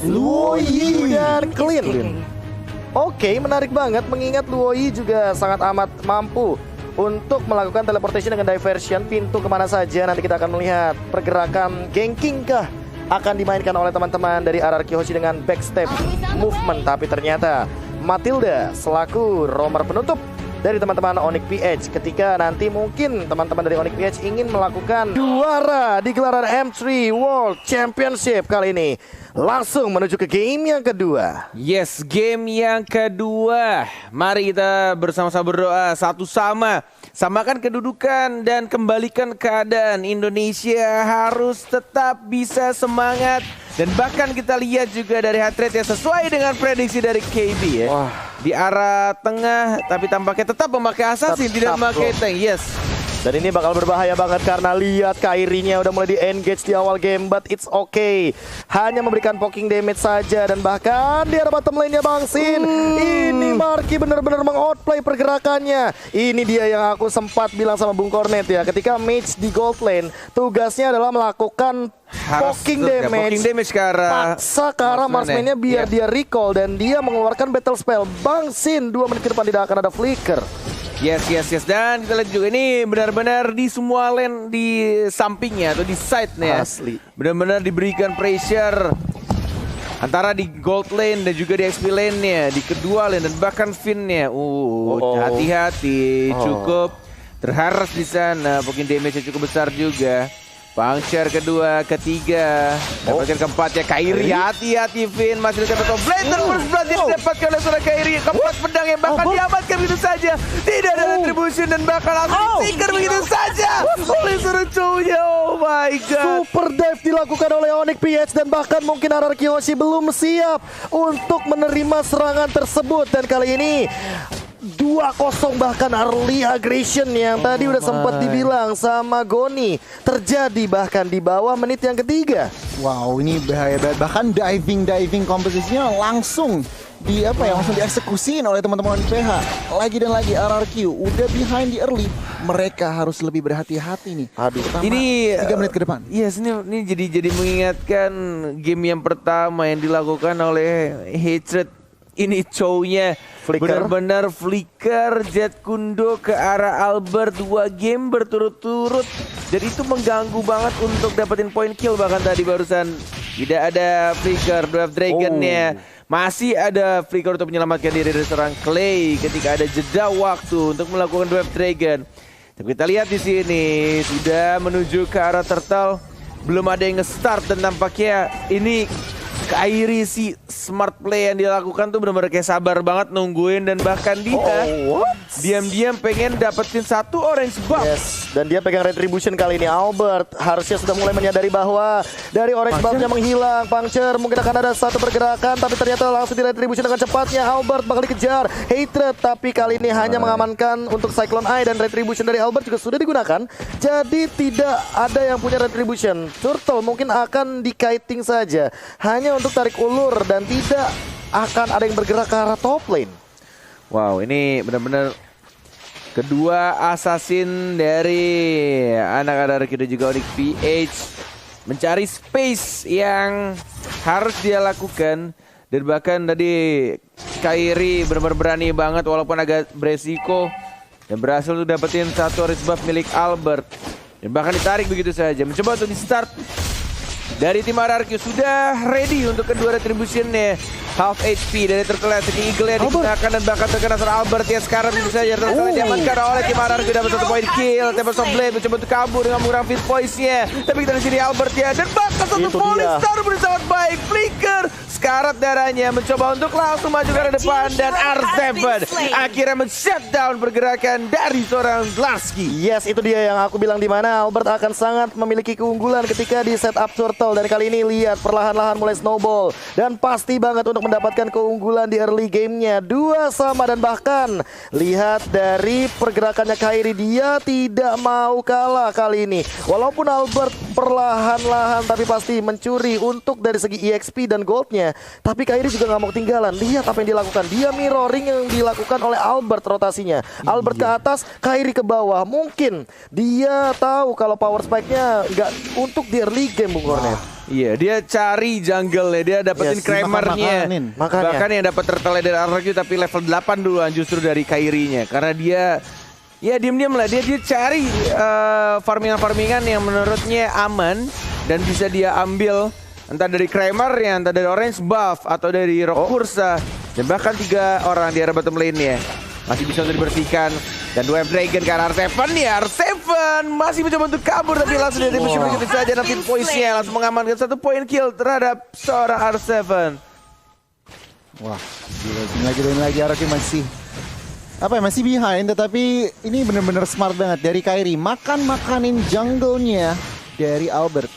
Luoyi dan Clean. Oke, menarik banget mengingat Luoyi juga sangat amat mampu untuk melakukan teleportation dengan diversion pintu kemana saja. Nanti kita akan melihat pergerakan ganking kah akan dimainkan oleh teman-teman dari RRQ Hoshi dengan backstep movement. Tapi ternyata Matilda selaku roamer penutup dari teman-teman Onyx PH ketika nanti mungkin teman-teman dari Onyx PH ingin melakukan juara di gelaran M3 World Championship kali ini. Langsung menuju ke game yang kedua. Yes, game yang kedua. Mari kita bersama-sama berdoa satu sama. Samakan kedudukan dan kembalikan keadaan. Indonesia harus tetap bisa semangat. Dan bahkan kita lihat juga dari heart rate yang sesuai dengan prediksi dari KB ya. Wah. Di arah tengah tapi tampaknya tetap memakai assassin, tidak memakai tank. Yes. Dan ini bakal berbahaya banget karena lihat Kairi-nya udah mulai di-engage di awal game. But it's okay. Hanya memberikan poking damage saja. Dan bahkan di arah bottom lane-nya Bang Sin. Ini Marky benar-benar meng-outplay pergerakannya. Ini dia yang aku sempat bilang sama Bung Cornet ya. Ketika mage di gold lane, tugasnya adalah melakukan poking damage ke arah paksa ke arah marksman-nya biar dia recall. Dan dia mengeluarkan battle spell. Bang Sin 2 menit ke depan tidak akan ada flicker. Yes. Dan kita lihat juga ini benar-benar di semua lane di sampingnya atau di side-nya. Asli. Benar-benar diberikan pressure antara di gold lane dan juga di XP lane-nya, di kedua lane dan bahkan Finn-nya. Hati-hati, cukup terharas di sana. Mungkin damage-nya cukup besar juga. Puncture kedua, ketiga, dapatkan keempatnya Kairi. Hati-hati Finn, masih dapat Blazer Burst Blood yang didapatkan oleh seorang Kairi. Keempat pedang yang bahkan diamankan begitu saja. Tidak ada retribution dan bahkan langsung ditikar begitu saja oleh seorang cowoknya. Oh my god. Super dive dilakukan oleh Onyx PH dan bahkan mungkin RRQ Hoshi belum siap untuk menerima serangan tersebut. Dan kali ini 2-0 bahkan early aggression yang tadi udah sempat dibilang sama Goni terjadi bahkan di bawah menit yang ketiga. Wow, ini bahaya banget. Bahkan diving komposisinya langsung langsung dieksekusin oleh teman-teman PH. Lagi dan lagi RRQ udah behind di early, mereka harus lebih berhati-hati nih. Aduh, ini 3 menit ke depan. Yes, ini jadi mengingatkan game yang pertama yang dilakukan oleh Hatred. Ini cownya benar-benar flicker Jet Kundo ke arah Albert 2 game berturut-turut. Dan itu mengganggu banget untuk dapetin point kill. Bahkan tadi barusan tidak ada flicker Dwarf Dragon-nya. Masih ada flicker untuk menyelamatkan diri dari seorang Clay ketika ada jeda waktu untuk melakukan Dwarf Dragon. Tapi kita lihat di sini sudah menuju ke arah turtle. Belum ada yang nge-start dan tampaknya ini Kairi si smart play yang dilakukan tuh benar-benar kayak sabar banget nungguin dan bahkan dia diam-diam pengen dapetin satu orange buff. Yes, dan dia pegang retribution kali ini. Albert harusnya sudah mulai menyadari bahwa dari orange buff-nya menghilang. Puncture mungkin akan ada satu pergerakan tapi ternyata langsung di retribution dengan cepatnya. Albert bakal dikejar Hatred tapi kali ini hanya mengamankan untuk Cyclone Eye dan retribution dari Albert juga sudah digunakan. Jadi tidak ada yang punya retribution. Turtle mungkin akan di-kiting saja. Hanya untuk tarik ulur dan tidak akan ada yang bergerak ke arah top lane. Wow, ini benar-benar kedua assassin dari anak-anak kita juga Onyx PH mencari space yang harus dia lakukan. Dan bahkan tadi Kairi benar-benar berani banget walaupun agak beresiko dan berhasil untuk dapetin satu orange buff milik Albert. Dan bahkan ditarik begitu saja. Mencoba untuk di start dari tim RRQ sudah ready untuk kedua retribution-nya. Half HP dari Turtle Eagle yang digunakan dan bahkan terkena seorang Albert ya sekarang bisa saja Turtle diamankan oleh tim RRQ dapat 1 point kill. Tempest of Blade mencoba untuk kabur dengan mengurang fit poise-nya. Tapi kita di sini Albert ya dan bahkan satu Falling Star bersama baik. Flicker sekarat darahnya mencoba untuk langsung maju ke depan dan R7 akhirnya men-shutdown pergerakan dari seorang Glarsky. Yes, itu dia yang aku bilang di mana Albert akan sangat memiliki keunggulan ketika di setup Turtle. Dan kali ini lihat perlahan-lahan mulai snowball dan pasti banget untuk mendapatkan keunggulan di early gamenya 2-2 dan bahkan lihat dari pergerakannya Kairi dia tidak mau kalah kali ini. Walaupun Albert perlahan-lahan tapi pasti mencuri untuk dari segi EXP dan goldnya. Tapi Kairi juga nggak mau ketinggalan. Lihat apa yang dilakukan. Dia mirroring yang dilakukan oleh Albert rotasinya. Albert ke atas, Kairi ke bawah. Mungkin dia tahu kalau power spike-nya nggak untuk di early game Bung Cornet. Iya, dia cari jungle ya, dia dapetin Yes, Kramernya. Makanya. Bahkan yang dapat turtle dari RRQ tapi level 8 duluan justru dari Kairi-nya. Karena dia ya diam-diam lah, dia cari farmingan-farmingan yang menurutnya aman dan bisa dia ambil entah dari Kramer ya, entah dari Orange Buff atau dari Rock Ursa dan bahkan 3 orang di area bottom lane-nya. Masih bisa untuk dibersihkan dan Wave Dragon ke arah R7 ya, R7 masih mencoba untuk kabur tapi langsung dari musuh begitu saja dan Fit Poise-nya langsung mengamankan 1 poin kill terhadap seorang R7. Wah, lagi RRQ masih behind, tetapi ini benar-benar smart banget dari Kairi, makanin jungle-nya dari Albert.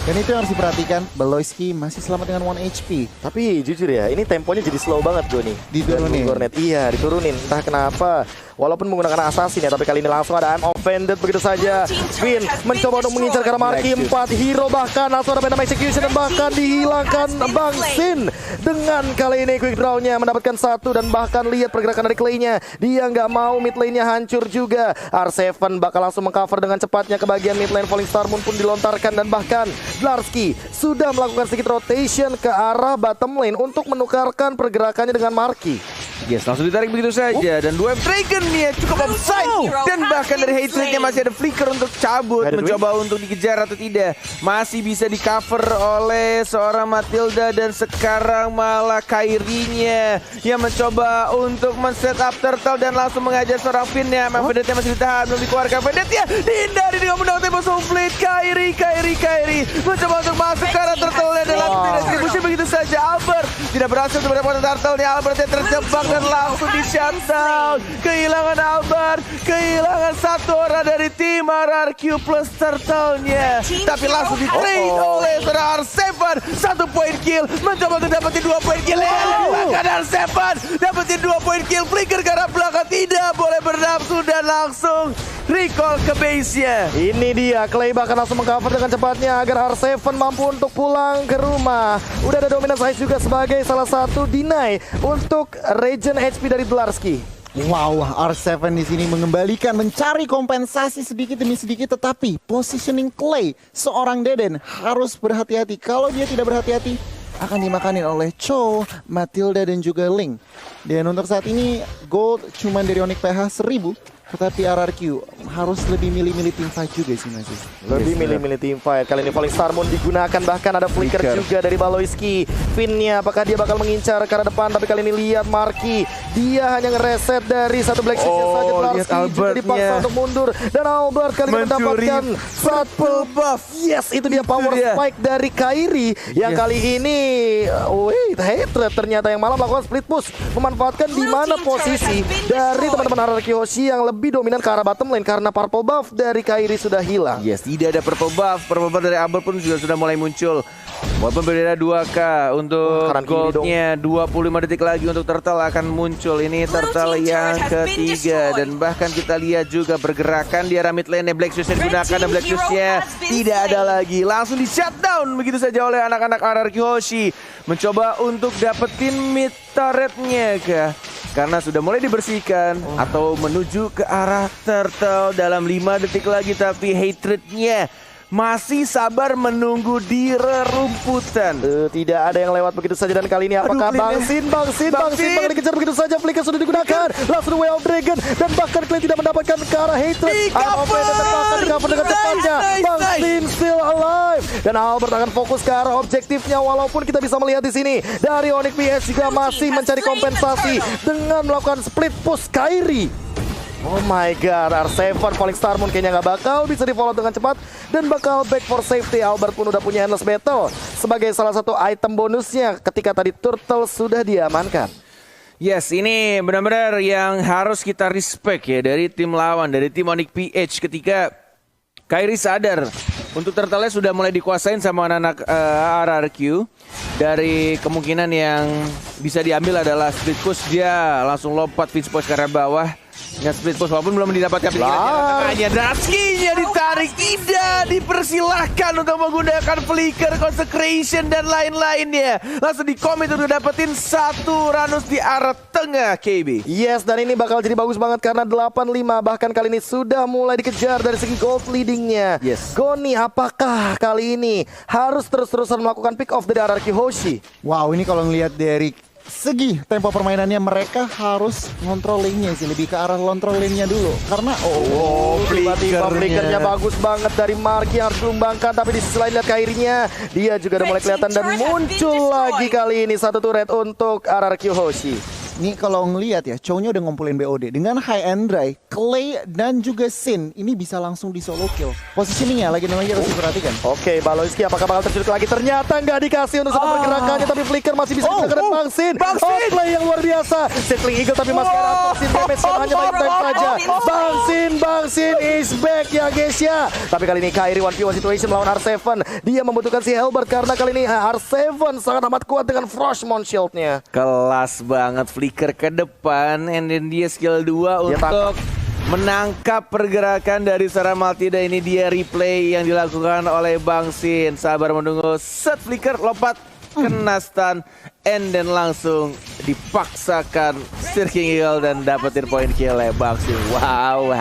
Dan itu yang harus diperhatikan, Beloyski masih selamat dengan 1 HP. Tapi jujur ya, ini temponya jadi slow banget gue nih. Diturunin. Gornet. Iya, diturunin. Entah kenapa. Walaupun menggunakan assassin ya, tapi kali ini langsung ada I'm offended begitu saja. Finn mencoba untuk mengincar karena Marky 4 hero, bahkan langsung ada random execution dan bahkan dihilangkan Bang Sin. Dengan kali ini quick draw-nya mendapatkan 1 dan bahkan lihat pergerakan dari Clay-nya. Dia nggak mau mid lane-nya hancur juga. R7 bakal langsung mengcover dengan cepatnya ke bagian mid lane. Falling Star Moon pun dilontarkan dan bahkan Blarsky sudah melakukan sedikit rotation ke arah bottom lane untuk menukarkan pergerakannya dengan Marky. Yes, langsung ditarik begitu saja dan Wave Dragon nih cukup offside dan bahkan dari Hatred-nya masih ada flicker untuk cabut, mencoba untuk dikejar atau tidak. Masih bisa di cover oleh seorang Matilda dan sekarang malah Kairi-nya yang mencoba untuk men-set up turtle dan langsung mengajar seorang Finn-nya. Memang Vedette masih ditahan, belum dikeluarkan. Vedette-nya dihindari dengan menggunakan tempo split. Kairi mencoba untuk masuk ke arah turtle-nya dan langsung didistribusi begitu saja. Albert tidak berhasil untuk mendapatkan turtle-nya. Albert yang terjebak dan langsung di shutdown. Kehilangan Albert, kehilangan 1 orang dari tim RRQ plus turtle-nya. Tapi langsung di trade oleh seorang R7. 1 poin kill, mencoba untuk dapetin 2 poin kill. Bahkan R7 dapetin 2 poin kill. Flicker ke arah belakang, tidak boleh bernafsu dan langsung recall ke base-nya. Ini dia, Clay bahkan langsung mengcover dengan cepatnya agar R7 mampu untuk pulang ke rumah. Udah ada dominance ice juga sebagai salah satu deny untuk regen HP dari Blarsky. Wow, R7 di sini mengembalikan, mencari kompensasi sedikit demi sedikit, tetapi positioning Clay, seorang Deden harus berhati-hati. Kalau dia tidak berhati-hati, akan dimakanin oleh Cho, Matilda dan juga Ling. Dan untuk saat ini gold cuman dari Onyx PH 1000. Tetapi RRQ harus lebih milih-milih team fight juga sih masih. Lebih milih-milih team fight. Kali ini Falling Star Moon digunakan, bahkan ada flicker juga dari Beloyski. Finn-nya apakah dia bakal mengincar ke arah depan, tapi kali ini lihat Marky, dia hanya ngereset dari 1 Black Shield saja. Blarsky juga dipaksa untuk mundur dan Albert kali ini mendapatkan 1 buff. Yes, itu dia power spike dari Kairi yang kali ini Hatred ternyata yang malah melakukan split push, memanfaatkan di mana posisi dari teman-teman RRQ Hoshi yang lebih dominan ke arah bottom lane karena purple buff dari Kairi sudah hilang. Yes, tidak ada purple buff dari Albert pun juga sudah mulai muncul. Walaupun berbeda 2K untuk goldnya, 25 detik lagi untuk turtle akan muncul. Ini turtle yang ketiga dan bahkan kita lihat juga pergerakan di arah mid lane Black Shoes yang digunakan dan Black Shoes-nya tidak ada lagi. Langsung di shutdown begitu saja oleh anak-anak RRQ Hoshi. Mencoba untuk dapetin mid turret-nya kah? Karena sudah mulai dibersihkan atau menuju ke arah turtle dalam 5 detik lagi, tapi Hatred-nya masih sabar menunggu di rerumputan. Tidak ada yang lewat begitu saja dan kali ini apakah Bang Sin bakal dikejar begitu saja. Flicker sudah digunakan, langsung Wave Dragon dan bahkan Clay tidak mendapatkan ke arah Hatred. Bahkan di-cover dengan cepatnya. Bang Sin still alive dan Albert akan fokus ke arah objektifnya, walaupun kita bisa melihat di sini dari Onyx PS juga masih mencari kompensasi dengan melakukan split push Kairi. Oh my god, R7 Falling Star Moon kayaknya nggak bakal bisa di-follow dengan cepat dan bakal back for safety. Albert pun udah punya Endless Battle sebagai salah satu item bonusnya ketika tadi turtle sudah diamankan. Yes, ini benar-benar yang harus kita respect ya dari tim lawan, dari tim Onyx PH ketika Kairi sadar untuk turtle-nya sudah mulai dikuasain sama anak-anak RRQ. Dari kemungkinan yang bisa diambil adalah split push, dia langsung lompat Fitch push ke arah bawah Dengan split push walaupun belum mendapatkan pikirannya. Darski-nya ditarik, tidak dipersilahkan untuk menggunakan flicker, consecration dan lain-lainnya. Langsung di-commit untuk dapetin satu Ranus di arah tengah KB. Yes, dan ini bakal jadi bagus banget karena 8-5 bahkan kali ini sudah mulai dikejar dari segi gold leadingnya. Yes. Goni apakah kali ini harus terus-terusan melakukan pick off dari RRQ Hoshi? Wow, ini kalau ngelihat dari segi tempo permainannya mereka harus ngontrol lane-nya sih, lebih ke arah kontrol lane-nya dulu karena tiba-tiba flickernya bagus banget dari Marky yang harus dilumbangkan, tapi di sisi lain lihat Kairinya dia juga udah mulai kelihatan dan muncul lagi kali ini satu turret untuk RRQ Hoshi. Ini kalau ngelihat ya, Chow-nya udah ngumpulin BOD dengan High and Dry, Clay dan juga Sin. Ini bisa langsung di solo kill. Positioningnya lagi harus diperhatikan. Oke, Baloyski apakah bakal terculik lagi? Ternyata nggak dikasih untuk satu pergerakannya, tapi Flicker masih bisa digunakan Bang Sin. Play yang luar biasa. Circling Eagle tapi masih ada Bang Sin damage yang hanya baik saja. Bang Sin is back ya guys ya. Tapi kali ini Kairi 1v1 situation melawan R7. Dia membutuhkan si Helbert karena kali ini R7 sangat amat kuat dengan Frostmourne Shield-nya. Kelas banget flicker ke depan, and then dia skill 2 untuk menangkap pergerakan dari seorang Maltida. Ini dia replay yang dilakukan oleh Bang Sin. Sabar menunggu, set flicker lompat kena stun, and then langsung dipaksakan Circling Eagle dan dapetin poin kill ya Bang Sin. Wow.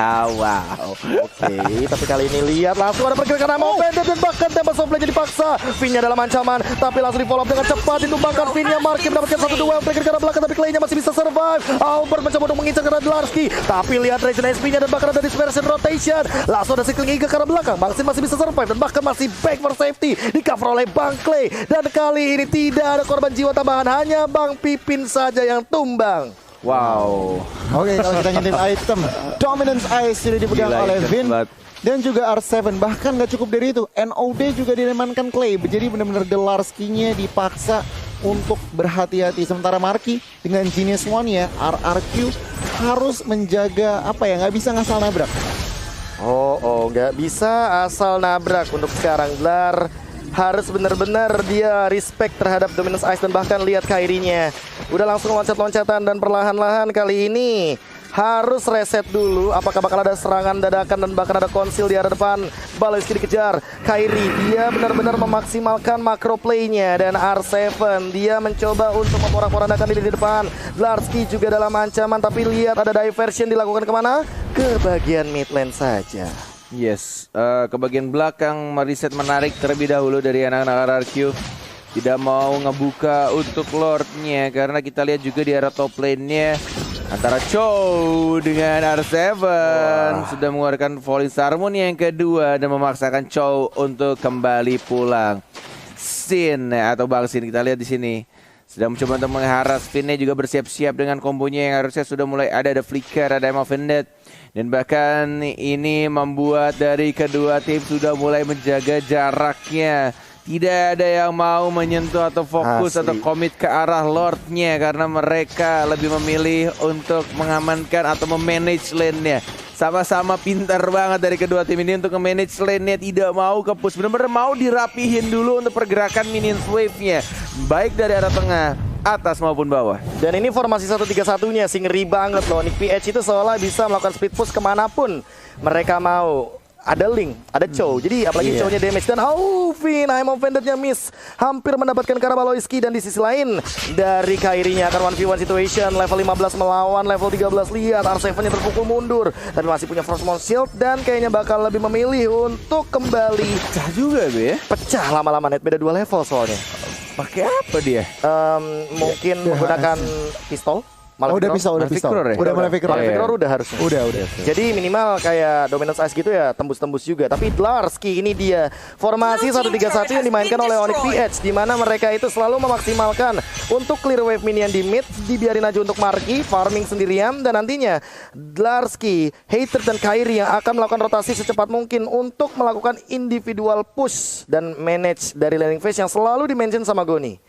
Oke, tapi kali ini lihat langsung ada pergerakan nama Offender dan bahkan Tempest of Blade dipaksa. Finnya dalam ancaman, tapi langsung di follow up dengan cepat. Ditumbangkan Finnya, Marky mendapatkan 1-2 flicker ke arah belakang, tapi Clay-nya masih bisa survive. Albert mencoba untuk mengincar ke arah Dlarski, tapi lihat Regen SP-nya dan bahkan ada dispersion rotation. Langsung ada Circling Eagle ke arah belakang. Bang Sin masih bisa survive dan bahkan masih back for safety. Di cover oleh Bang Clay, dan kali ini tidak ada korban jiwa tambahan, hanya Bang Pipin saja yang tumbang. Wow. Oke, kalau kita ngintip item, Dominance Ice sudah dipegang oleh Vin dan juga R7. Bahkan nggak cukup dari itu, NOD juga diremankan Clay. Jadi benar-benar Dlarski-nya dipaksa untuk berhati-hati. Sementara Marky dengan Genius One ya, RRQ harus menjaga nggak bisa ngasal nabrak. Nggak bisa asal nabrak untuk sekarang. Dlar harus benar-benar dia respect terhadap Dominance Ice dan bahkan lihat Kairinya udah langsung loncat-loncatan dan perlahan-lahan kali ini harus reset dulu. Apakah bakal ada serangan dadakan dan bahkan ada konsil di arah depan. Baloyski dikejar. Kairi dia benar-benar memaksimalkan makro play-nya, dan R7 dia mencoba untuk memporak-porandakan diri di depan. Dlarski juga dalam ancaman, tapi lihat ada diversion dilakukan kemana? Ke bagian mid lane saja. Yes, ke bagian belakang mereset menarik terlebih dahulu dari anak-anak RRQ. Tidak mau ngebuka untuk Lordnya karena kita lihat juga di arah top lane-nya antara Chow dengan R7 sudah mengeluarkan Falling Star Moon yang kedua dan memaksakan Chow untuk kembali pulang. Sin atau Bang Sin kita lihat di sini sedang mencoba untuk mengharas. Finnya juga bersiap-siap dengan kombonya yang harusnya sudah mulai ada flicker, ada Offended. Dan bahkan ini membuat dari kedua tim sudah mulai menjaga jaraknya. Tidak ada yang mau menyentuh atau fokus atau komit ke arah Lordnya karena mereka lebih memilih untuk mengamankan atau memanage lane-nya. Sama-sama pintar banget dari kedua tim ini untuk memanage lane-nya, tidak mau ke push. Benar-benar mau dirapihin dulu untuk pergerakan minions wave-nya. Baik dari arah tengah, atas maupun bawah. Dan ini formasi 1-3-1-nya sih ngeri banget loh. Nick PH itu seolah bisa melakukan speed push kemanapun mereka mau. Ada Link, ada Chow, jadi apalagi Chow-nya damage. Dan Vin, I'm Offended-nya miss, hampir mendapatkan Karabaloyski. Dan di sisi lain dari Kairinya akan 1v1 situation, level 15 melawan level 13. Lihat R7-nya terpukul mundur, tapi masih punya Frostmourne Shield dan kayaknya bakal lebih memilih untuk kembali. Pecah juga tuh ya? Pecah lama-lama, net beda 2 level soalnya. Pakai apa dia? Mungkin menggunakan pistol. Udah pistol. Udah Maleficor udah harusnya. Udah. Jadi minimal kayak Dominance Ice gitu ya, tembus-tembus juga. Tapi Dlarski ini dia formasi 1-3-1 yang dimainkan oleh Onyx PH, di mana mereka itu selalu memaksimalkan untuk clear wave minion di mid, dibiarin aja untuk Marky farming sendirian, dan nantinya Dlarski, Hater dan Kairi yang akan melakukan rotasi secepat mungkin untuk melakukan individual push dan manage dari laning phase yang selalu dimention sama Goni.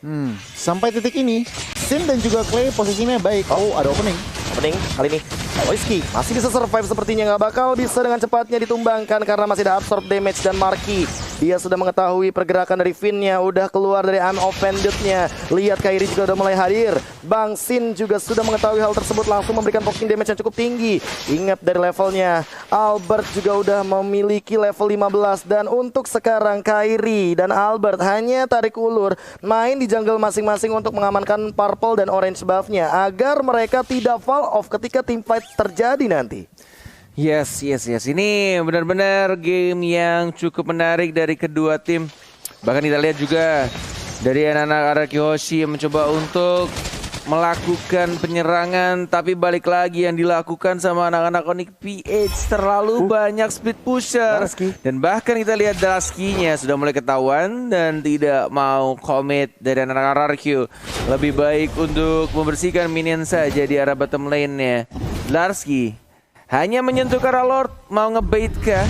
Sampai titik ini Sin dan juga Clay posisinya baik. Ada opening kali ini. Baloyski masih bisa survive sepertinya, nggak bakal bisa dengan cepatnya ditumbangkan karena masih ada absorb damage dan Marky Dia sudah mengetahui pergerakan dari Finn-nya, udah keluar dari I'm Offended-nya. Lihat Kairi juga udah mulai hadir. Bang Sin juga sudah mengetahui hal tersebut, langsung memberikan poking damage yang cukup tinggi. Ingat dari levelnya, Albert juga udah memiliki level 15. Dan untuk sekarang Kairi dan Albert hanya tarik ulur, main di jungle masing-masing untuk mengamankan purple dan orange buff-nya agar mereka tidak fall off ketika team fight terjadi nanti. Yes. Ini benar-benar game yang cukup menarik dari kedua tim. Bahkan kita lihat juga dari anak-anak Araki Hoshi yang mencoba untuk melakukan penyerangan, tapi balik lagi yang dilakukan sama anak-anak Onyx PH terlalu banyak speed pusher. Dan bahkan kita lihat Dusky-nya sudah mulai ketahuan dan tidak mau commit dari anak-anak RRQ. Lebih baik untuk membersihkan minion saja di arah bottom lane-nya. Dusky hanya menyentuh ke arah Lord, mau ngebait kah?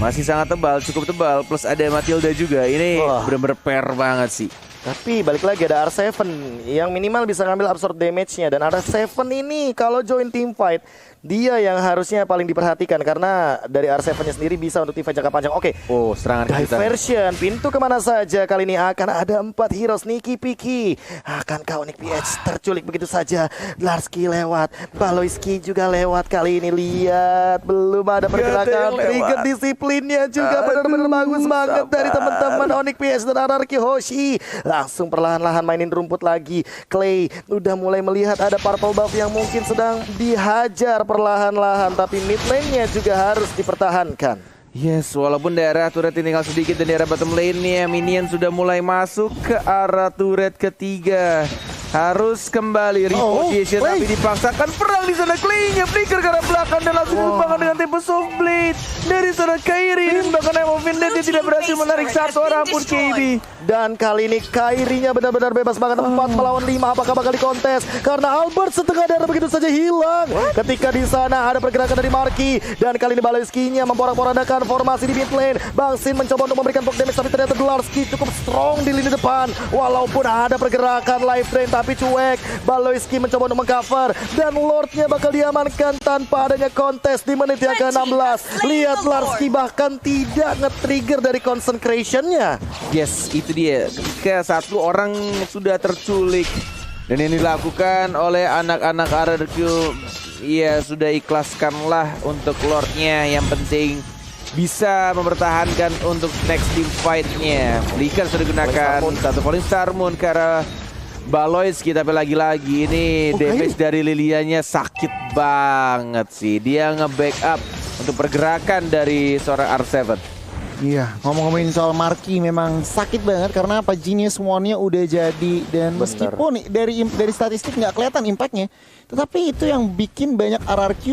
Masih sangat tebal, cukup tebal, plus ada Matilda juga. Ini bener-bener pair banget sih. Tapi balik lagi ada R7 yang minimal bisa ngambil absorb damage-nya. Dan R7 ini kalau join team fight, dia yang harusnya paling diperhatikan karena dari R7-nya sendiri bisa untuk team fight jangka panjang. Oke. Oh, serangan diversion, pintu kemana saja kali ini akan ada 4 hero sneaky peeky. Akankah Onyx PH terculik begitu saja? Larsky lewat, Baloyski juga lewat kali ini. Lihat, belum ada pergerakan. Trigger disiplinnya juga benar-benar bagus banget dari teman-teman Onyx PH dan Araki Hoshi. Langsung perlahan-lahan mainin rumput lagi. Clay udah mulai melihat ada purple buff yang mungkin sedang dihajar perlahan-lahan, tapi mid lane-nya juga harus dipertahankan. Yes, walaupun daerah turret tinggal sedikit dan daerah bottom lane-nya minion sudah mulai masuk ke arah turret ketiga. Harus kembali reposition tapi dipaksakan perang di sana. Clay-nya flicker ke arah belakang dan langsung ditumbangkan dengan Tempest of Blade dari sana Kairi, dan bahkan I'm Offended dia tidak berhasil menarik satu orang pun KB. Dan kali ini Kairi-nya benar-benar bebas banget. 4 melawan 5, apakah bakal dikontes? Karena Albert setengah darah begitu saja hilang. Ketika di sana ada pergerakan dari Marky, dan kali ini Baloyski-nya memporak-porandakan formasi di mid lane. Bang Sin mencoba untuk memberikan poke damage, tapi ternyata Dularsky cukup strong di lini depan. Walaupun ada pergerakan life drain, tapi cuek. Baloyski mencoba untuk mengcover, dan Lord-nya bakal diamankan tanpa adanya kontes di menit yang ke-16. Lihat Dularsky bahkan tidak nge-trigger dari consecration-nya. Yes, itu dia. Ketika satu orang sudah terculik dan ini dilakukan oleh anak-anak RRQ, ya sudah ikhlaskanlah untuk Lord-nya. Yang penting bisa mempertahankan untuk next team fight-nya. Flicker sudah digunakan, satu Falling Star Moon ke arah Baloyski, tapi lagi-lagi ini damage dari Lilianya sakit banget sih. Dia nge-backup untuk pergerakan dari seorang R7. Iya, ngomong-ngomongin soal Marky memang sakit banget karena apa, Genius One-nya udah jadi, dan meskipun dari statistik nggak kelihatan impactnya, tetapi itu yang bikin banyak RRQ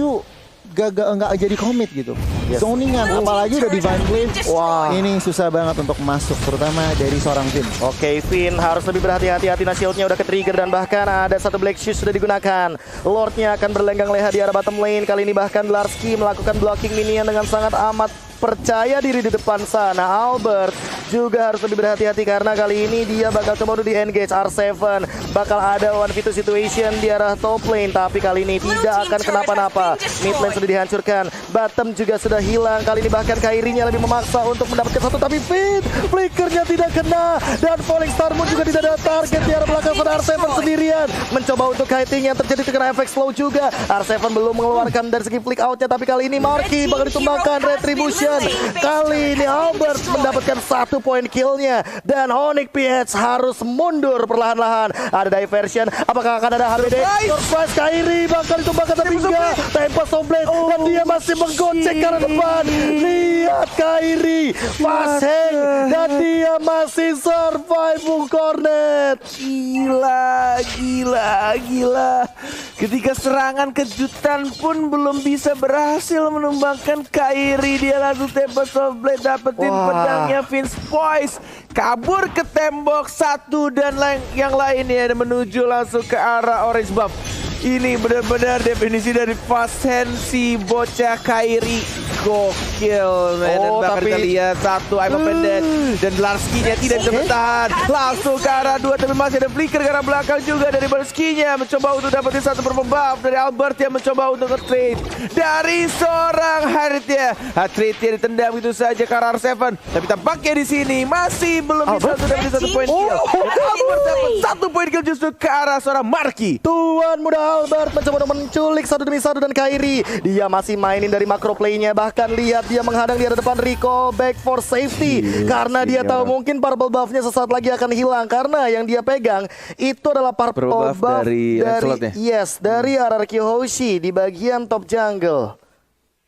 nggak jadi komit gitu. Zoningan, apalagi udah Divine Blade. Wah, ini susah banget untuk masuk, terutama dari seorang Finn. Oke, Finn harus lebih berhati-hati. Nah, shieldnya udah ke-trigger dan bahkan ada satu Black Shoes sudah digunakan. Lordnya akan berlenggang leha di arah bottom lane. Kali ini bahkan Dularsky melakukan blocking minion dengan sangat amat percaya diri di depan sana. Albert juga harus lebih berhati-hati karena kali ini dia bakal coba untuk di-engage R7. Bakal ada 1v2 situation di arah top lane, tapi kali ini tidak akan kenapa-napa. Mid lane sudah dihancurkan, bottom juga sudah hilang. Kali ini bahkan Kairi-nya lebih memaksa untuk mendapatkan satu, tapi Finn flickernya tidak kena, dan Falling Star Moon juga tidak ada target di arah belakang sana. R7 sendirian mencoba untuk kiting yang terjadi terkena efek slow juga. R7 belum mengeluarkan dari segi flick out-nya, tapi kali ini Marky bakal ditumbangkan. Retribution. Kali ini Albert mendapatkan 1 poin kill-nya, dan Onyx PH harus mundur perlahan-lahan. Ada diversion, apakah akan ada HBD? Surprise, Kairi bakal ditumbangkan, tapi enggak. Tempest of Blade, dan dia masih menggocek ke arah depan. Lihat Kairi pasang, dan dia masih survive, Bung Cornet. Gila. Ketika serangan kejutan pun belum bisa berhasil menumbangkan Kairi, dia langsung Tempest of Blade dapetin pedangnya Vince Voice, kabur ke tembok satu, dan yang lainnya menuju langsung ke arah orange buff. Ini benar-benar definisi dari fast hand si bocah Kairi. Gokil, men. Dan bahkan kita lihat satu Ivan Pendant dan Larski-nya tidak bisa bertahan. Langsung ke arah 2, tapi masih ada flicker ke arah belakang juga dari Barski-nya. Mencoba untuk dapetin satu purple buff dari Albert yang mencoba untuk nge-trade dari seorang Harriet. Trade-nya ditendang begitu saja ke arah R7. Tapi tampaknya di sini masih belum bisa dapetin satu poin kill. Albert dapat satu poin kill justru ke arah seorang Marky. Tuan muda Albert mencoba untuk menculik satu demi satu dan Kairi. Dia masih mainin dari macro play-nya. Bahkan lihat dia menghadang di depan recall back for safety. Karena dia tahu mungkin purple buff-nya sesaat lagi akan hilang. Karena yang dia pegang itu adalah purple buff dari RRQ Hoshi di bagian top jungle.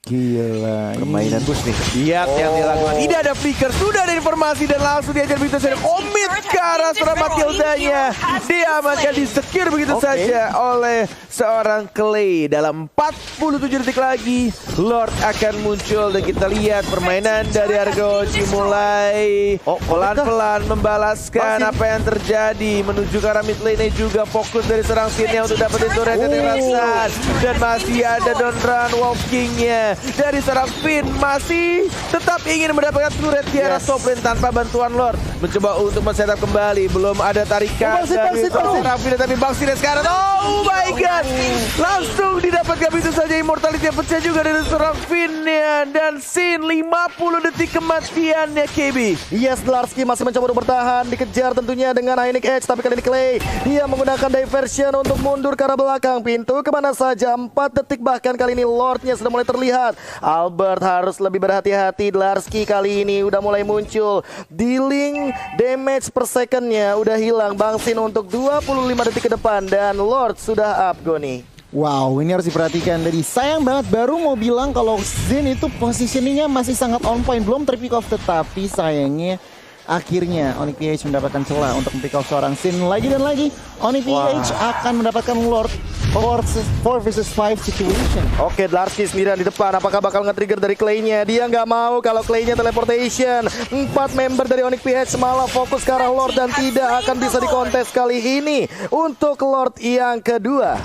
Gila, permainan bus nih. Lihat yang dilakukan. Tidak ada flicker, sudah ada informasi dan langsung diajar begitu saja. Komit ke arah seorang Matildanya. Diamankan, di-secure begitu saja oleh seorang Clay. Dalam 47 detik lagi, Lord akan muncul dan kita lihat permainan dari Argoji mulai pelan-pelan membalaskan apa yang terjadi menuju ke arah mid lane juga fokus dari serang Sinnya untuk dapetin turret kekerasan dan masih ada Don Run Wolf King-nya. Dari seorang Finn masih tetap ingin mendapatkan turret di arah top lane tanpa bantuan Lord. Mencoba untuk men-setup kembali. Belum ada tarikan dari seorang Finn, tapi Bang Sines sekarang. Oh my god. Langsung didapatkan begitu saja immortality yang pecah juga dari seorang Finn-nya. Dan Sin 50 detik kematiannya KB. Yes, Larski masih mencoba untuk bertahan. Dikejar tentunya dengan Hynix Edge. Tapi kali ini Clay, dia menggunakan diversion untuk mundur ke arah belakang. Pintu kemana saja, 4 detik bahkan kali ini Lord-nya sudah mulai terlihat. Albert harus lebih berhati-hati. Larski kali ini udah mulai muncul. Dealing damage per second-nya udah hilang. Bang Sin untuk 25 detik ke depan. Dan Lord sudah up, Goni. Wow, ini harus diperhatikan. Jadi sayang banget baru mau bilang kalau Zen itu positioningnya masih sangat on point. Belum terpick off, tetapi sayangnya akhirnya Onyx PH mendapatkan celah untuk pick off seorang Sin lagi dan lagi. Onyx PH akan mendapatkan Lord 4 versus 5 situation. Oke, Larski sendirian di depan. Apakah bakal nge-trigger dari Clay-nya? Dia nggak mau kalau Clay-nya teleportation. 4 member dari Onyx PH malah fokus ke arah Lord dan tidak akan bisa dikontes kali ini untuk Lord yang kedua.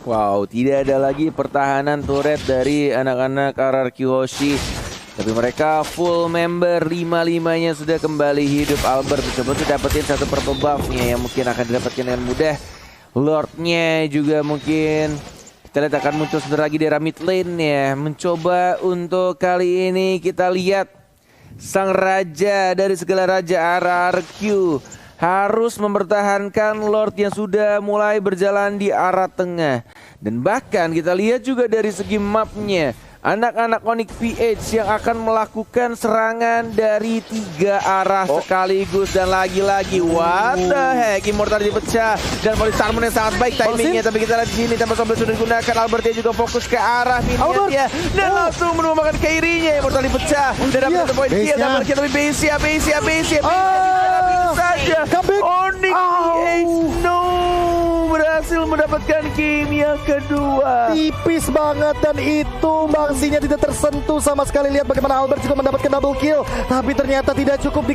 Wow, tidak ada lagi pertahanan turret dari anak-anak RRQ Hoshi. Tapi mereka full member, 5-5-nya sudah kembali hidup. Albert mencoba untuk dapetin satu purple buff-nya yang mungkin akan didapatkan dengan mudah. Lord-nya juga mungkin kita lihat akan muncul sebentar lagi di arah mid lane-nya. Mencoba untuk kali ini kita lihat sang raja dari segala raja RRQ harus mempertahankan Lord yang sudah mulai berjalan di arah tengah. Dan bahkan kita lihat juga dari segi mapnya, anak-anak Onyx PH yang akan melakukan serangan dari 3 arah sekaligus. Dan lagi-lagi what the heck, immortality pecah dan volley summon yang sangat baik timingnya. Tapi kita lihat di sini tanpa sombong sudah digunakan. Albert dia juga fokus ke arah minion dan langsung menumbangkan Kairi-nya. Immortality pecah dan dapat satu poin kill. Dan Marky tapi base saja. Onyx PH berhasil mendapatkan game yang kedua. Tipis banget dan itu Bangsinya tidak tersentuh sama sekali. Lihat bagaimana Albert juga mendapatkan double kill. Tapi ternyata tidak cukup di